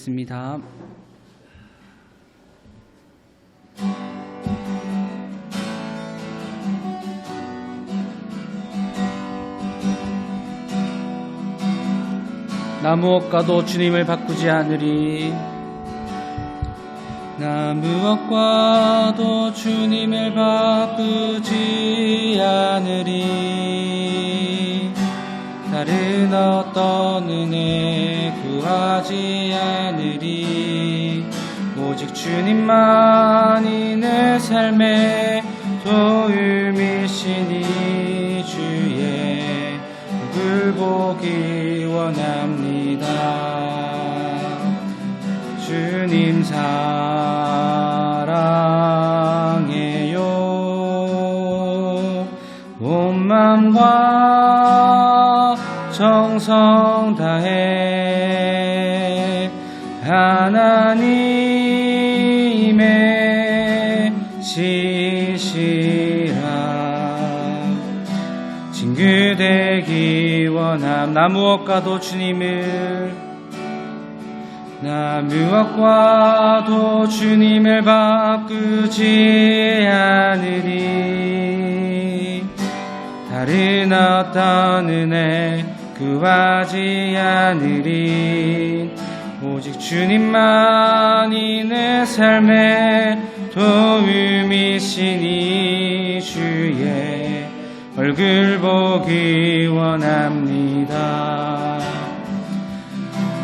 읽겠습니다. 나 무엇과도 주님을 바꾸지 않으리. 나 무엇과도 주님을 바꾸지 않으리. 다른 어떤 은혜 구하지 않으리. 오직 주님만이 내 삶의 도움이시니 주의 얼굴 보기 원합니다. 주님 사랑해요. 온 마음과 정성 다해 하나님의 지시라 친구 되기 원함. 나 무엇과도 주님을 바꾸지 않으리. 다른 어떤 은혜 구하지 않으리. 오직 주님만이 내 삶의 도움이시니 주의 얼굴 보기 원합니다.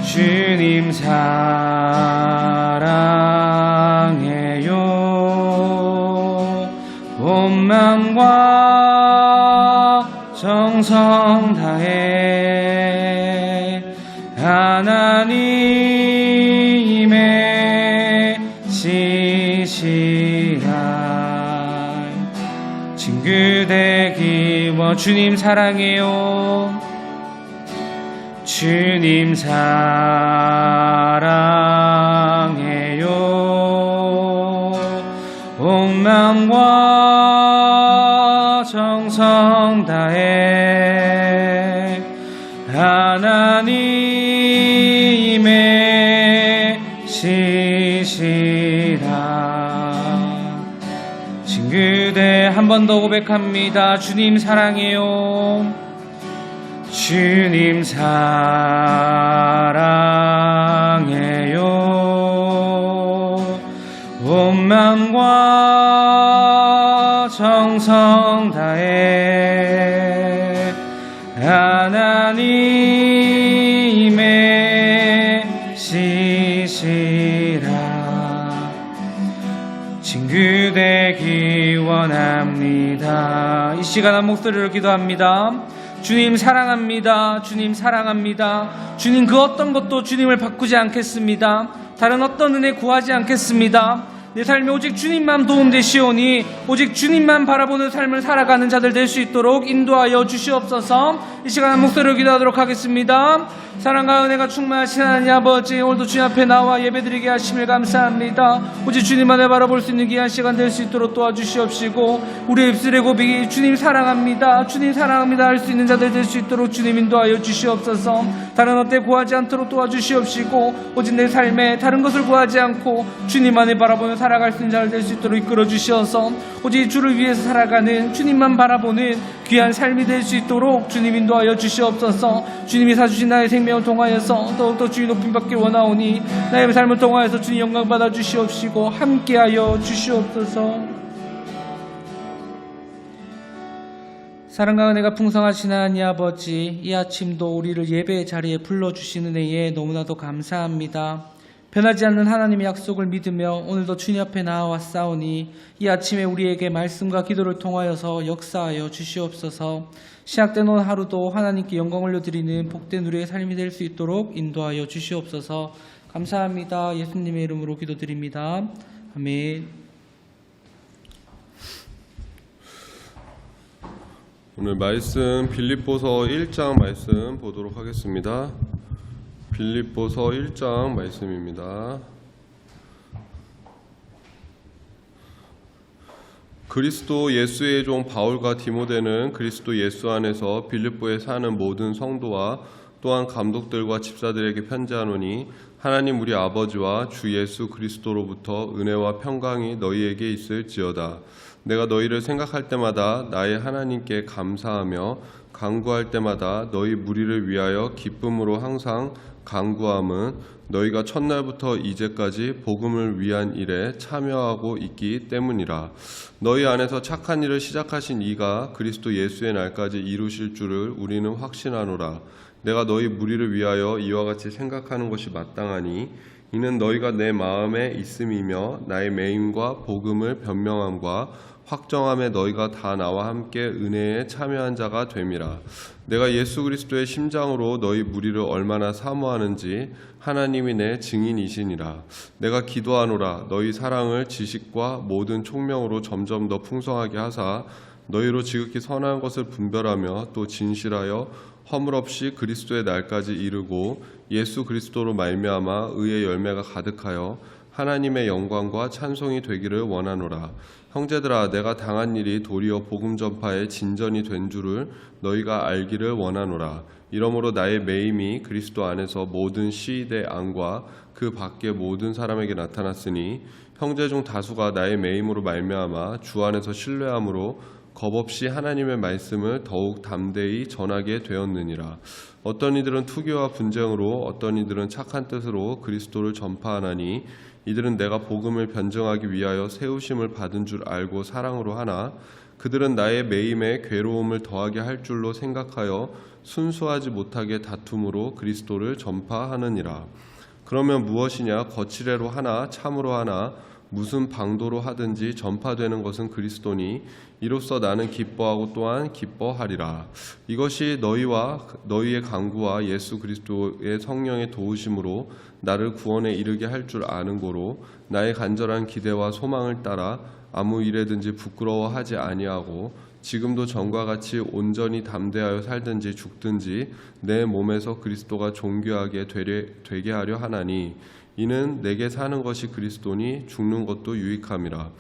주님 사랑해요. 온 마음과 정성 다해 하나님의 지시라 친구 되기 원. 주님 사랑해요. 주님 사랑해요. 온 마음과 정성 다해 하나님의 지시라 친구 돼. 한 번 더 고백합니다. 주님 사랑해요. 주님 사랑해요. 온 마음과 정성 다해 하나님의 지시라 친구 되기 원합니다. 이 시간 한 목소리로 기도합니다. 주님 사랑합니다. 주님 사랑합니다. 주님 그 어떤 것도 주님을 바꾸지 않겠습니다. 다른 어떤 은혜 구하지 않겠습니다. 내 삶에 오직 주님만 도움되시오니 오직 주님만 바라보는 삶을 살아가는 자들 될 수 있도록 인도하여 주시옵소서. 이 시간 목소리로 기도하도록 하겠습니다. 사랑과 은혜가 충만하신 하나님 아버지, 오늘도 주님 앞에 나와 예배드리게 하심을 감사합니다. 오직 주님만을 바라볼 수 있는 귀한 시간 될 수 있도록 도와주시옵시고 우리의 입술의 고백이 주님 사랑합니다, 주님 사랑합니다 할 수 있는 자들 될 수 있도록 주님 인도하여 주시옵소서. 다른 어때 구하지 않도록 도와주시옵시고 오직 내 삶에 다른 것을 구하지 않고 주님만을 바라보며 살아갈 수 있는 자들 될 수 있도록 이끌어 주시어서 오직 주를 위해서 살아가는 주님만 바라보는 귀한 삶이 될 수 있도록 주님 인도하여 주시옵소서. 주님이 사주신 나의 생명을 통하여서 더욱더 주님 높임 받길 원하오니 나의 삶을 통하여서 주님 영광 받아 주시옵시고 함께하여 주시옵소서. 사랑과 은혜가 풍성하신 하나님 아버지, 이 아침도 우리를 예배의 자리에 불러주시는 은혜에 너무나도 감사합니다. 변하지 않는 하나님의 약속을 믿으며 오늘도 주님 앞에 나아왔사오니 이 아침에 우리에게 말씀과 기도를 통하여서 역사하여 주시옵소서. 시작된 오늘 하루도 하나님께 영광 올려드리는 복된 우리의 삶이 될 수 있도록 인도하여 주시옵소서. 감사합니다. 예수님의 이름으로 기도드립니다. 아멘. 오늘 말씀 빌립보서 1장 말씀 보도록 하겠습니다. 빌립보서 1장 말씀입니다. 그리스도 예수의 종 바울과 디모데는 그리스도 예수 안에서 빌립보에 사는 모든 성도와 또한 감독들과 집사들에게 편지하노니 하나님 우리 아버지와 주 예수 그리스도로부터 은혜와 평강이 너희에게 있을지어다. 내가 너희를 생각할 때마다 나의 하나님께 감사하며 간구할 때마다 너희 무리를 위하여 기쁨으로 항상 간구함은 너희가 첫날부터 이제까지 복음을 위한 일에 참여하고 있기 때문이라. 너희 안에서 착한 일을 시작하신 이가 그리스도 예수의 날까지 이루실 줄을 우리는 확신하노라. 내가 너희 무리를 위하여 이와 같이 생각하는 것이 마땅하니 이는 너희가 내 마음에 있음이며 나의 매임과 복음을 변명함과 확정함에 너희가 다 나와 함께 은혜에 참여한 자가 됨이라. 내가 예수 그리스도의 심장으로 너희 무리를 얼마나 사모하는지 하나님이 내 증인이시니라. 내가 기도하노라. 너희 사랑을 지식과 모든 총명으로 점점 더 풍성하게 하사 너희로 지극히 선한 것을 분별하며 또 진실하여 허물 없이 그리스도의 날까지 이르고 예수 그리스도로 말미암아 의의 열매가 가득하여 하나님의 영광과 찬송이 되기를 원하노라. 형제들아, 내가 당한 일이 도리어 복음 전파의 진전이 된 줄을 너희가 알기를 원하노라. 이러므로 나의 매임이 그리스도 안에서 모든 시대 안과 그 밖의 모든 사람에게 나타났으니 형제 중 다수가 나의 매임으로 말미암아 주 안에서 신뢰함으로 겁없이 하나님의 말씀을 더욱 담대히 전하게 되었느니라. 어떤 이들은 투교와 분쟁으로 어떤 이들은 착한 뜻으로 그리스도를 전파하나니 이들은 내가 복음을 변증하기 위하여 세우심을 받은 줄 알고 사랑으로 하나 그들은 나의 매임에 괴로움을 더하게 할 줄로 생각하여 순수하지 못하게 다툼으로 그리스도를 전파하느니라. 그러면 무엇이냐? 거칠애로 하나 참으로 하나 무슨 방도로 하든지 전파되는 것은 그리스도니 이로써 나는 기뻐하고 또한 기뻐하리라. 이것이 너희와 너희의 간구와 예수 그리스도의 성령의 도우심으로 나를 구원에 이르게 할 줄 아는 고로 나의 간절한 기대와 소망을 따라 아무 일에든지 부끄러워하지 아니하고 지금도 전과 같이 온전히 담대하여 살든지 죽든지 내 몸에서 그리스도가 존귀하게 되게 하려 하나니 이는 내게 사는 것이 그리스도니 죽는 것도 유익함이라.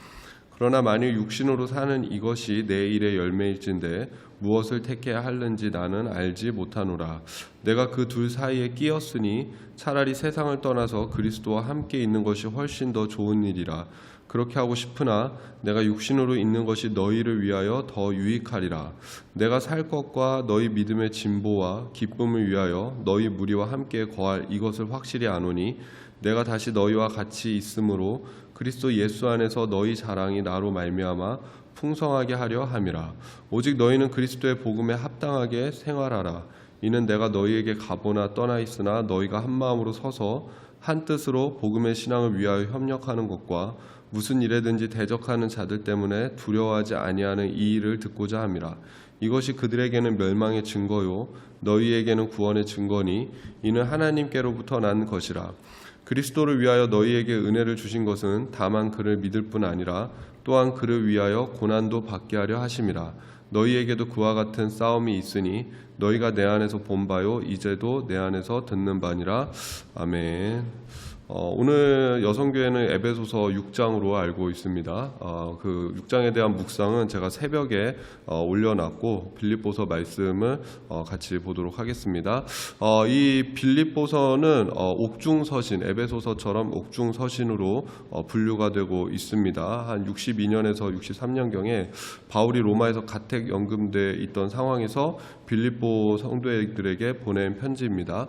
그러나 만일 육신으로 사는 이것이 내 일의 열매일진데 무엇을 택해야 하는지 나는 알지 못하노라. 내가 그 둘 사이에 끼었으니 차라리 세상을 떠나서 그리스도와 함께 있는 것이 훨씬 더 좋은 일이라. 그렇게 하고 싶으나 내가 육신으로 있는 것이 너희를 위하여 더 유익하리라. 내가 살 것과 너희 믿음의 진보와 기쁨을 위하여 너희 무리와 함께 거할 이것을 확실히 아노니 내가 다시 너희와 같이 있으므로 그리스도 예수 안에서 너희 자랑이 나로 말미암아 풍성하게 하려 함이라. 오직 너희는 그리스도의 복음에 합당하게 생활하라. 이는 내가 너희에게 가보나 떠나 있으나 너희가 한 마음으로 서서 한 뜻으로 복음의 신앙을 위하여 협력하는 것과 무슨 일에든지 대적하는 자들 때문에 두려워하지 아니하는 이 일을 듣고자 함이라. 이것이 그들에게는 멸망의 증거요 너희에게는 구원의 증거니 이는 하나님께로부터 난 것이라. 그리스도를 위하여 너희에게 은혜를 주신 것은 다만 그를 믿을 뿐 아니라 또한 그를 위하여 고난도 받게 하려 하심이라. 너희에게도 그와 같은 싸움이 있으니 너희가 내 안에서 본 바요 이제도 내 안에서 듣는 바니라. 아멘. 오늘 여성교회는 에베소서 6장으로 알고 있습니다. 그 6장에 대한 묵상은 제가 새벽에 올려놨고 빌립보서 말씀을 같이 보도록 하겠습니다. 이 빌립보서는 옥중서신, 에베소서처럼 옥중서신으로 분류가 되고 있습니다. 한 62년에서 63년경에 바울이 로마에서 가택 연금돼 있던 상황에서 빌립보 성도들에게 보낸 편지입니다.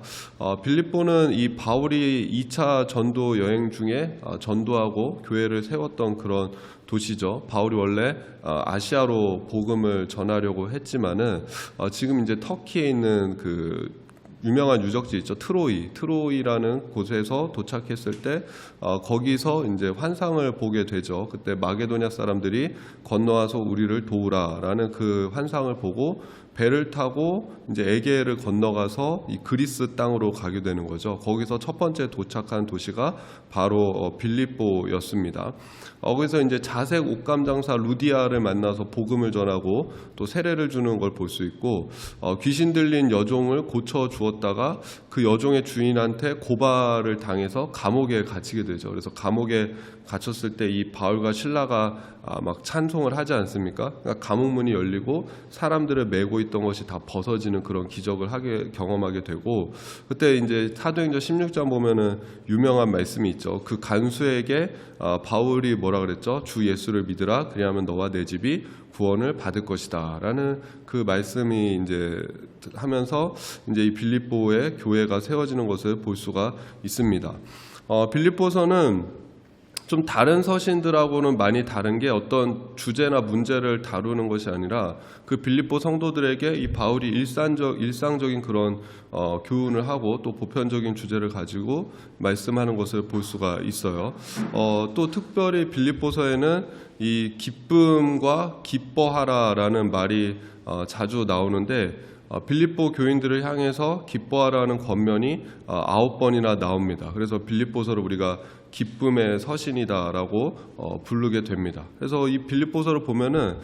빌립보는 이 바울이 2차 전도 여행 중에 전도하고 교회를 세웠던 그런 도시죠. 바울이 원래 아시아로 복음을 전하려고 했지만은 지금 이제 터키에 있는 그 유명한 유적지 있죠. 트로이라는 곳에서 도착했을 때 거기서 이제 환상을 보게 되죠. 그때 마게도냐 사람들이 건너와서 우리를 도우라라는 그 환상을 보고 배를 타고 이제 에게를 건너가서 이 그리스 땅으로 가게 되는 거죠. 거기서 첫 번째 도착한 도시가 바로 빌립보였습니다. 거기서 이제 자색 옷감 장사 루디아를 만나서 복음을 전하고 또 세례를 주는 걸 볼 수 있고 귀신 들린 여종을 고쳐 주었다가 그 여종의 주인한테 고발을 당해서 감옥에 갇히게 되죠. 그래서 감옥에 갇혔을 때 이 바울과 실라가 막 찬송을 하지 않습니까? 그러니까 감옥문이 열리고 사람들을 메고 있던 것이 다 벗어지는 그런 기적을 경험하게 되고, 그때 이제 사도행전 16장 보면은 유명한 말씀이 있죠. 그 간수에게 바울이 뭐라 그랬죠? 주 예수를 믿으라, 그리하면 너와 내 집이 구원을 받을 것이다 라는 그 말씀이 이제 하면서 이제 이 빌립보의 교회가 세워지는 것을 볼 수가 있습니다. 빌립보서는 좀 다른 서신들하고는 많이 다른 게 어떤 주제나 문제를 다루는 것이 아니라 그 빌립보 성도들에게 이 바울이 일상적인 그런 교훈을 하고 또 보편적인 주제를 가지고 말씀하는 것을 볼 수가 있어요. 또 특별히 빌립보서에는 이 기쁨과 기뻐하라라는 말이 자주 나오는데, 빌립보 교인들을 향해서 기뻐하라는 권면이 9번이나 나옵니다. 그래서 빌립보서를 우리가 기쁨의 서신이다라고 부르게 됩니다. 그래서 이 빌립보서를 보면은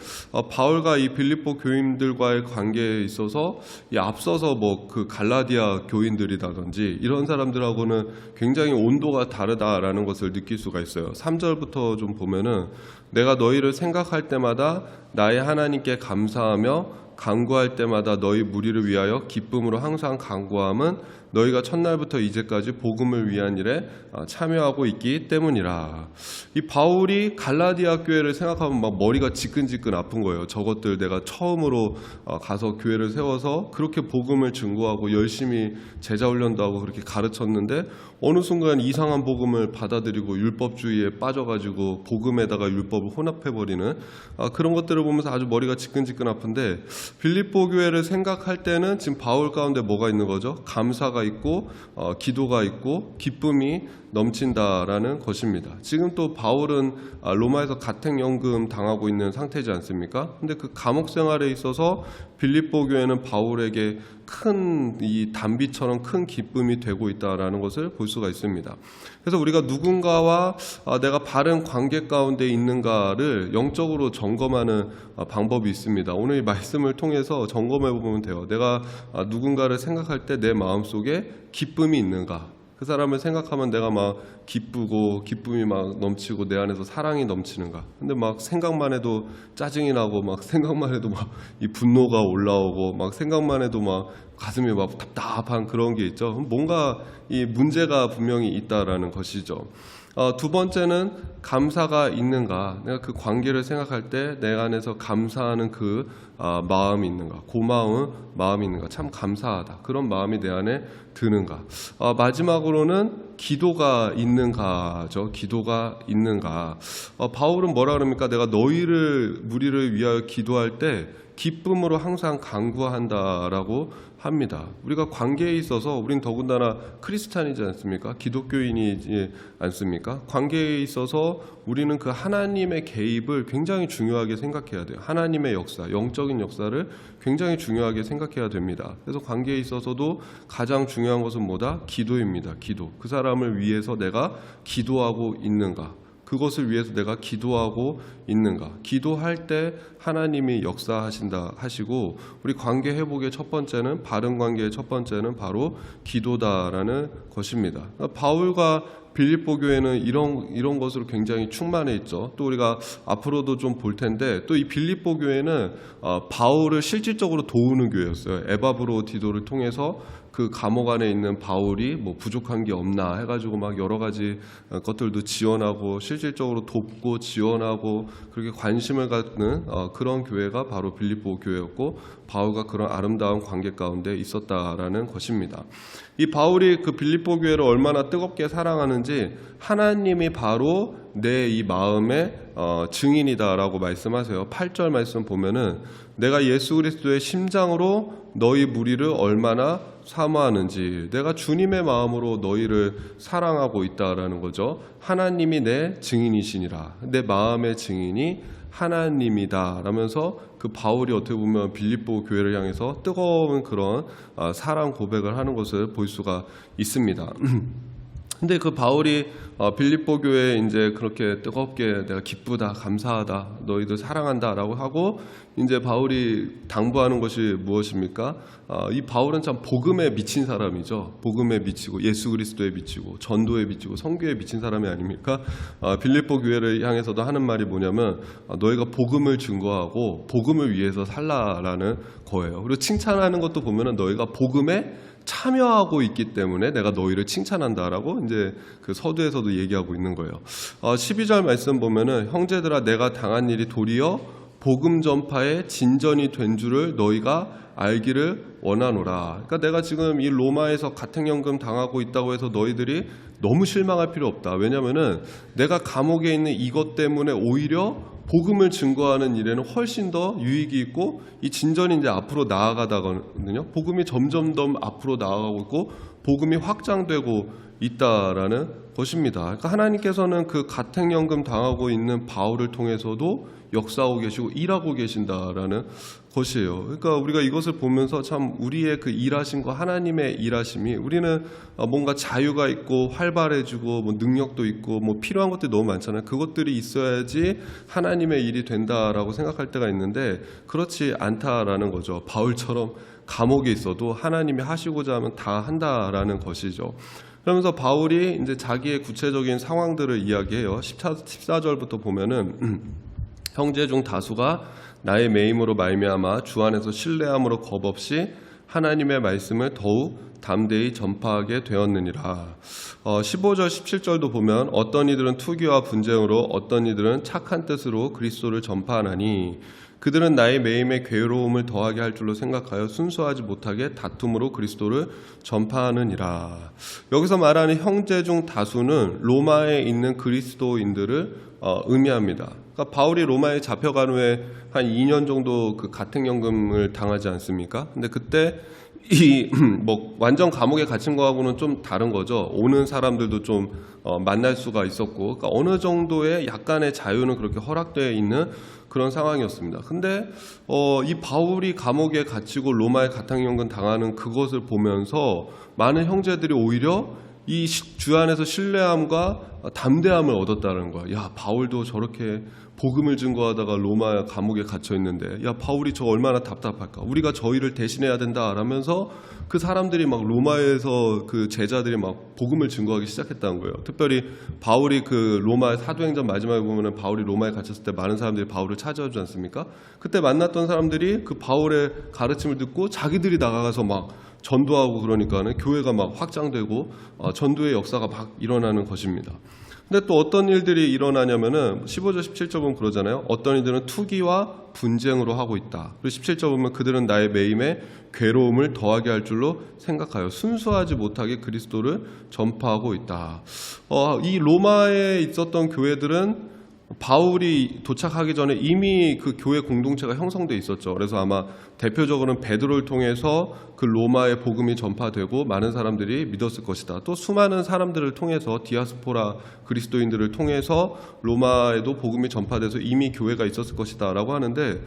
바울과 이 빌립보 교인들과의 관계에 있어서 이 앞서서 뭐 그 갈라디아 교인들이라든지 이런 사람들하고는 굉장히 온도가 다르다라는 것을 느낄 수가 있어요. 3절부터 좀 보면은 내가 너희를 생각할 때마다 나의 하나님께 감사하며 간구할 때마다 너희 무리를 위하여 기쁨으로 항상 간구함은 너희가 첫날부터 이제까지 복음을 위한 일에 참여하고 있기 때문이라. 이 바울이 갈라디아 교회를 생각하면 막 머리가 지끈지끈 아픈 거예요. 저것들 내가 처음으로 가서 교회를 세워서 그렇게 복음을 증거하고 열심히 제자 훈련도 하고 그렇게 가르쳤는데 어느 순간 이상한 복음을 받아들이고 율법주의에 빠져가지고 복음에다가 율법을 혼합해버리는 그런 것들을 보면서 아주 머리가 지끈지끈 아픈데, 빌립보 교회를 생각할 때는 지금 바울 가운데 뭐가 있는 거죠? 감사가 있고 기도가 있고 기쁨이 넘친다라는 것입니다. 지금 또 바울은 로마에서 가택연금 당하고 있는 상태지 않습니까? 근데 그 감옥 생활에 있어서 빌립보 교회는 바울에게 큰 이 단비처럼 큰 기쁨이 되고 있다라는 것을 볼 수가 있습니다. 그래서 우리가 누군가와 내가 바른 관계 가운데 있는가를 영적으로 점검하는 방법이 있습니다. 오늘 이 말씀을 통해서 점검해 보면 돼요. 내가 누군가를 생각할 때 내 마음속에 기쁨이 있는가? 그 사람을 생각하면 내가 막 기쁘고 기쁨이 막 넘치고 내 안에서 사랑이 넘치는가? 근데 막 생각만 해도 짜증이 나고 막 생각만 해도 막 이 분노가 올라오고 막 생각만 해도 막 가슴이 막 답답한 그런 게 있죠. 뭔가 이 문제가 분명히 있다라는 것이죠. 두 번째는 감사가 있는가? 내가 그 관계를 생각할 때 내 안에서 감사하는 그 마음이 있는가? 고마운 마음이 있는가? 참 감사하다. 그런 마음이 내 안에 드는가? 마지막으로는 기도가 있는가죠. 기도가 있는가? 바울은 뭐라 그럽니까? 내가 너희를 무리를 위하여 기도할 때 기쁨으로 항상 간구한다라고 합니다. 우리가 관계에 있어서 우린 더군다나 크리스찬이지 않습니까? 기독교인이지 않습니까? 관계에 있어서 우리는 그 하나님의 개입을 굉장히 중요하게 생각해야 돼요. 하나님의 역사, 영적인 역사를 굉장히 중요하게 생각해야 됩니다. 그래서 관계에 있어서도 가장 중요한 것은 뭐다? 기도입니다. 기도. 그 사람을 위해서 내가 기도하고 있는가? 그것을 위해서 내가 기도하고 있는가? 기도할 때 하나님이 역사하신다 하시고, 우리 관계 회복의 첫 번째는, 바른 관계의 첫 번째는 바로 기도다라는 것입니다. 바울과 빌립보 교회는 이런 것으로 굉장히 충만해 있죠. 또 우리가 앞으로도 좀 볼 텐데, 또 이 빌립보 교회는 바울을 실질적으로 도우는 교회였어요. 에바브로디도를 통해서 그 감옥 안에 있는 바울이 뭐 부족한 게 없나 해가지고 막 여러 가지 것들도 지원하고 실질적으로 돕고 지원하고 그렇게 관심을 갖는 그런 교회가 바로 빌립보 교회였고, 바울과 그런 아름다운 관계 가운데 있었다라는 것입니다. 이 바울이 그 빌립보 교회를 얼마나 뜨겁게 사랑하는지 하나님이 바로 내 이 마음의 증인이다라고 말씀하세요. 8절 말씀 보면은 내가 예수 그리스도의 심장으로 너희 무리를 얼마나 사모하는지, 내가 주님의 마음으로 너희를 사랑하고 있다라는 거죠. 하나님이 내 증인이시니라. 내 마음의 증인이 하나님이다 라면서 그 바울이 어떻게 보면 빌립보 교회를 향해서 뜨거운 그런 사랑 고백을 하는 것을 볼 수가 있습니다. 근데 그 바울이 빌립보 교회에 이제 그렇게 뜨겁게 내가 기쁘다, 감사하다, 너희들 사랑한다라고 하고 이제 바울이 당부하는 것이 무엇입니까? 이 바울은 참 복음에 미친 사람이죠. 복음에 미치고 예수 그리스도에 미치고 전도에 미치고 선교에 미친 사람이 아닙니까? 빌립보 교회를 향해서도 하는 말이 뭐냐면 너희가 복음을 증거하고 복음을 위해서 살라라는 거예요. 그리고 칭찬하는 것도 보면은 너희가 복음에 참여하고 있기 때문에 내가 너희를 칭찬한다라고 이제 그 서두에서도 얘기하고 있는 거예요. 12절 말씀 보면은 형제들아 내가 당한 일이 도리어 복음 전파에 진전이 된 줄을 너희가 알기를 원하노라. 그러니까 내가 지금 이 로마에서 가택연금 당하고 있다고 해서 너희들이 너무 실망할 필요 없다. 왜냐하면은 내가 감옥에 있는 이것 때문에 오히려 복음을 증거하는 일에는 훨씬 더 유익이 있고 이 진전이 이제 앞으로 나아가다거든요. 복음이 점점 더 앞으로 나아가고 있고 복음이 확장되고 있다라는 것입니다. 그러니까 하나님께서는 그 가택연금 당하고 있는 바울을 통해서도 역사하고 계시고 일하고 계신다라는 것이에요. 그러니까 우리가 이것을 보면서 참 우리의 그 일하심과 하나님의 일하심이 우리는 뭔가 자유가 있고 활발해지고 뭐 능력도 있고 뭐 필요한 것들이 너무 많잖아요. 그것들이 있어야지 하나님의 일이 된다라고 생각할 때가 있는데 그렇지 않다라는 거죠. 바울처럼 감옥에 있어도 하나님이 하시고자 하면 다 한다라는 것이죠. 그러면서 바울이 이제 자기의 구체적인 상황들을 이야기해요. 14절부터 보면은 형제 중 다수가 나의 매임으로 말미암아 주 안에서 신뢰함으로 겁없이 하나님의 말씀을 더욱 담대히 전파하게 되었느니라. 15절 17절도 보면 어떤 이들은 투기와 분쟁으로 어떤 이들은 착한 뜻으로 그리스도를 전파하나니 그들은 나의 매임에 괴로움을 더하게 할 줄로 생각하여 순수하지 못하게 다툼으로 그리스도를 전파하느니라. 여기서 말하는 형제 중 다수는 로마에 있는 그리스도인들을 의미합니다. 그러니까 바울이 로마에 잡혀간 후에 한 2년 정도 그 가택연금을 당하지 않습니까? 근데 그때 뭐 완전 감옥에 갇힌 거하고는 좀 다른 거죠. 오는 사람들도 좀 만날 수가 있었고, 그러니까 어느 정도의 약간의 자유는 그렇게 허락되어 있는 그런 상황이었습니다. 근데 이 바울이 감옥에 갇히고 로마에 가택연금 당하는 그것을 보면서 많은 형제들이 오히려 이 주 안에서 신뢰함과 담대함을 얻었다는 거야. 야, 바울도 저렇게 복음을 증거하다가 로마 감옥에 갇혀 있는데, 야, 바울이 저 얼마나 답답할까? 우리가 저 일을 대신해야 된다. 라면서 그 사람들이 막 로마에서 그 제자들이 막 복음을 증거하기 시작했다는 거예요. 특별히 바울이 그 로마 사도행전 마지막에 보면은 바울이 로마에 갇혔을 때 많은 사람들이 바울을 찾아오지 않습니까? 그때 만났던 사람들이 그 바울의 가르침을 듣고 자기들이 나가서 막 전도하고 그러니까는 교회가 막 확장되고 전도의 역사가 막 일어나는 것입니다. 근데 또 어떤 일들이 일어나냐면은 15절 17절 보면 그러잖아요. 어떤 이들은 투기와 분쟁으로 하고 있다. 그리고 17절 보면 그들은 나의 매임에 괴로움을 더하게 할 줄로 생각하여 순수하지 못하게 그리스도를 전파하고 있다. 이 로마에 있었던 교회들은 바울이 도착하기 전에 이미 그 교회 공동체가 형성돼 있었죠. 그래서 아마 대표적으로는 베드로를 통해서 그 로마의 복음이 전파되고 많은 사람들이 믿었을 것이다. 또 수많은 사람들을 통해서 디아스포라 그리스도인들을 통해서 로마에도 복음이 전파돼서 이미 교회가 있었을 것이다 라고 하는데,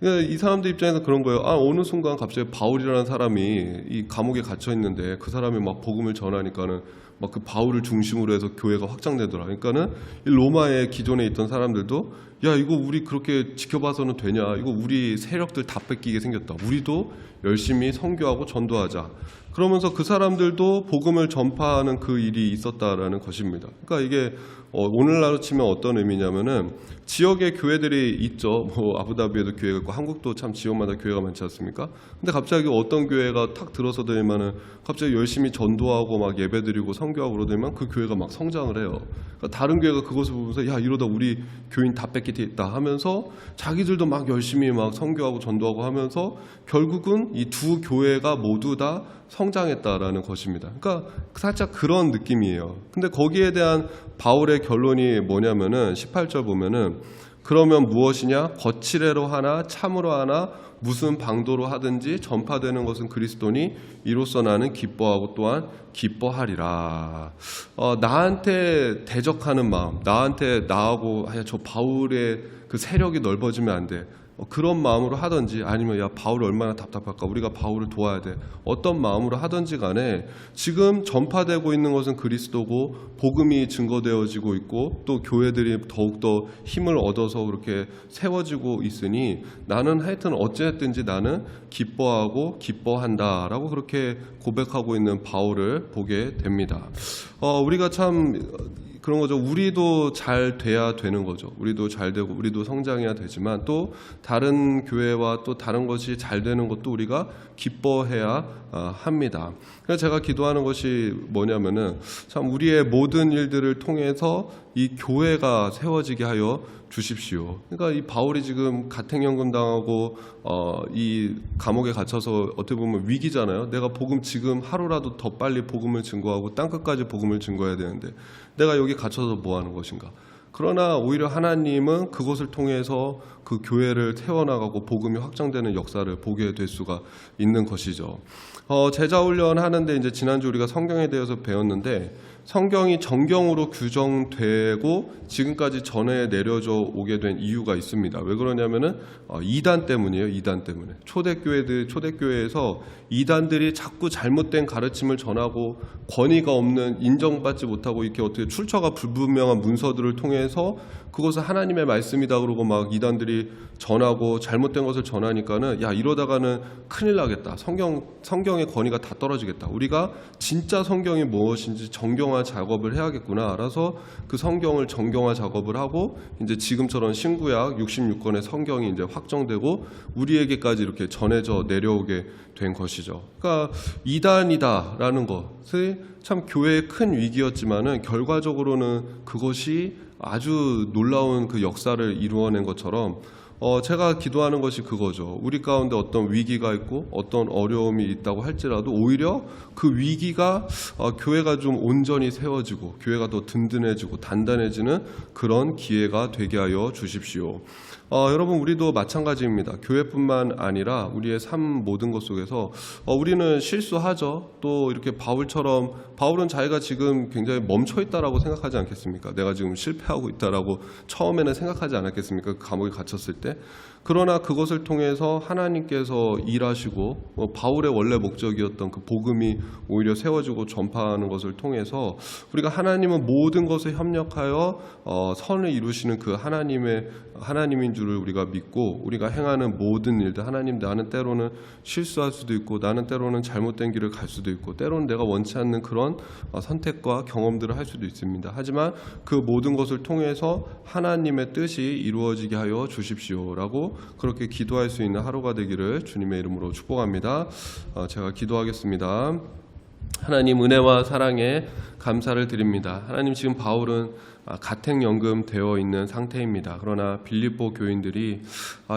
이 사람들 입장에서 그런 거예요. 어느 순간 갑자기 바울이라는 사람이 이 감옥에 갇혀 있는데 그 사람이 막 복음을 전하니까는 막 그 바울을 중심으로 해서 교회가 확장되더라. 그러니까는 이 로마에 기존에 있던 사람들도 야, 이거 우리 그렇게 지켜봐서는 되냐? 이거 우리 세력들 다 뺏기게 생겼다. 우리도 열심히 선교하고 전도하자. 그러면서 그 사람들도 복음을 전파하는 그 일이 있었다라는 것입니다. 그러니까 이게 오늘날로 치면 어떤 의미냐면은 지역에 교회들이 있죠. 뭐 아부다비에도 교회가 있고 한국도 참 지역마다 교회가 많지 않습니까? 근데 갑자기 어떤 교회가 탁 들어서 들면은 갑자기 열심히 전도하고 막 예배드리고 선교하고 그러더니만 그 교회가 막 성장을 해요. 그러니까 다른 교회가 그것을 보면서 야, 이러다 우리 교인 다 뺏기게 있다 하면서 자기들도 막 열심히 막 선교하고 전도하고 하면서 결국은 이 두 교회가 모두 다 성장했다라는 것입니다. 그러니까 살짝 그런 느낌이에요. 근데 거기에 대한 바울의 결론이 뭐냐면은 18절 보면은 그러면 무엇이냐? 거칠애로 하나 참으로 하나 무슨 방도로 하든지 전파되는 것은 그리스도니 이로써 나는 기뻐하고 또한 기뻐하리라. 나한테 대적하는 마음, 나한테 나하고 저 바울의 그 세력이 넓어지면 안 돼. 그런 마음으로 하든지 아니면 야 바울이 얼마나 답답할까 우리가 바울을 도와야 돼 어떤 마음으로 하든지 간에 지금 전파되고 있는 것은 그리스도고 복음이 증거되어지고 있고 또 교회들이 더욱더 힘을 얻어서 그렇게 세워지고 있으니 나는 하여튼 어찌됐든지 나는 기뻐하고 기뻐한다라고 그렇게 고백하고 있는 바울을 보게 됩니다. 우리가 참 그런 거죠. 우리도 잘 돼야 되는 거죠. 우리도 잘 되고 우리도 성장해야 되지만 또 다른 교회와 또 다른 것이 잘 되는 것도 우리가 기뻐해야 합니다. 그래서 제가 기도하는 것이 뭐냐면은 참 우리의 모든 일들을 통해서 이 교회가 세워지게 하여 주십시오. 그러니까 이 바울이 지금 가택연금 당하고 이 감옥에 갇혀서 어떻게 보면 위기잖아요. 내가 복음 지금 하루라도 더 빨리 복음을 증거하고 땅끝까지 복음을 증거해야 되는데 내가 여기 갇혀서 뭐 하는 것인가. 그러나 오히려 하나님은 그것을 통해서 그 교회를 세워나가고 복음이 확장되는 역사를 보게 될 수가 있는 것이죠. 제자훈련 하는데 이제 지난주 우리가 성경에 대해서 배웠는데 성경이 정경으로 규정되고 지금까지 전해 내려져 오게 된 이유가 있습니다. 왜 그러냐면은 이단 때문이에요. 이단 때문에 초대교회에서 이단들이 자꾸 잘못된 가르침을 전하고 권위가 없는 인정받지 못하고 이렇게 어떻게 출처가 불분명한 문서들을 통해서 그것을 하나님의 말씀이다 그러고 막 이단들이 전하고 잘못된 것을 전하니까는 야 이러다가는 큰일 나겠다. 성경의 권위가 다 떨어지겠다. 우리가 진짜 성경이 무엇인지 정경화 작업을 해야겠구나. 알아서 그 성경을 정경화 작업을 하고 이제 지금처럼 신구약 66권의 성경이 이제 확정되고 우리에게까지 이렇게 전해져 내려오게 된 것이죠. 그러니까 이단이다라는 것이 참 교회의 큰 위기였지만은 결과적으로는 그것이 아주 놀라운 그 역사를 이루어낸 것처럼 제가 기도하는 것이 그거죠. 우리 가운데 어떤 위기가 있고 어떤 어려움이 있다고 할지라도 오히려 그 위기가 교회가 좀 온전히 세워지고 교회가 더 든든해지고 단단해지는 그런 기회가 되게 하여 주십시오. 여러분 우리도 마찬가지입니다. 교회뿐만 아니라 우리의 삶 모든 것 속에서 우리는 실수하죠. 또 이렇게 바울은 자기가 지금 굉장히 멈춰 있다라고 생각하지 않겠습니까? 내가 지금 실패하고 있다라고 처음에는 생각하지 않았겠습니까? 그 감옥에 갇혔을 때. 그러나 그것을 통해서 하나님께서 일하시고 바울의 원래 목적이었던 그 복음이 오히려 세워지고 전파하는 것을 통해서 우리가 하나님은 모든 것에 협력하여 선을 이루시는 그 하나님인 줄을 우리가 믿고 우리가 행하는 모든 일들 하나님 나는 때로는 실수할 수도 있고 나는 때로는 잘못된 길을 갈 수도 있고 때로는 내가 원치 않는 그런 선택과 경험들을 할 수도 있습니다. 하지만 그 모든 것을 통해서 하나님의 뜻이 이루어지게 하여 주십시오라고 그렇게 기도할 수 있는 하루가 되기를 주님의 이름으로 축복합니다. 제가 기도하겠습니다. 하나님 은혜와 사랑에 감사를 드립니다. 하나님 지금 바울은 가택연금 되어 있는 상태입니다. 그러나 빌립보 교인들이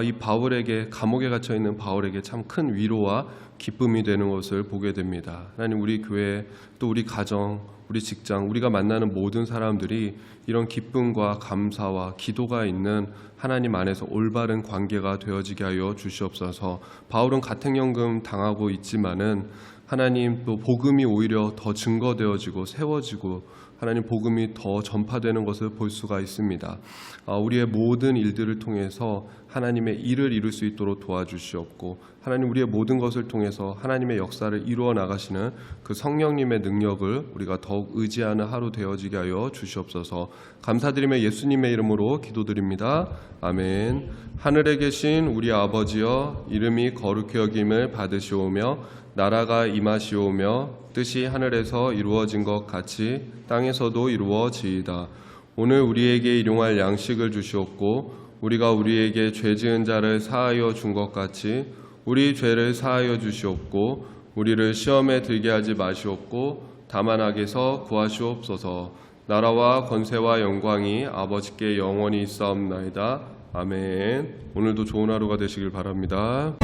이 바울에게 감옥에 갇혀 있는 바울에게 참 큰 위로와 기쁨이 되는 것을 보게 됩니다. 하나님 우리 교회 또 우리 가정 우리 직장 우리가 만나는 모든 사람들이 이런 기쁨과 감사와 기도가 있는 하나님 안에서 올바른 관계가 되어지게 하여 주시옵소서. 바울은 가택연금 당하고 있지만은 하나님 또 복음이 오히려 더 증거되어지고 세워지고 하나님 복음이 더 전파되는 것을 볼 수가 있습니다. 우리의 모든 일들을 통해서 하나님의 일을 이룰 수 있도록 도와주시옵고 하나님 우리의 모든 것을 통해서 하나님의 역사를 이루어 나가시는 그 성령님의 능력을 우리가 더욱 의지하는 하루 되어지게 하여 주시옵소서. 감사드리며 예수님의 이름으로 기도드립니다. 아멘. 하늘에 계신 우리 아버지여 이름이 거룩히 여김을 받으시오며 나라가 임하시오며 뜻이 하늘에서 이루어진 것 같이 땅에서도 이루어지이다. 오늘 우리에게 일용할 양식을 주시옵고 우리가 우리에게 죄 지은 자를 사하여 준 것 같이 우리 죄를 사하여 주시옵고 우리를 시험에 들게 하지 마시옵고 다만 악에서 구하시옵소서. 나라와 권세와 영광이 아버지께 영원히 있사옵나이다. 아멘. 오늘도 좋은 하루가 되시길 바랍니다.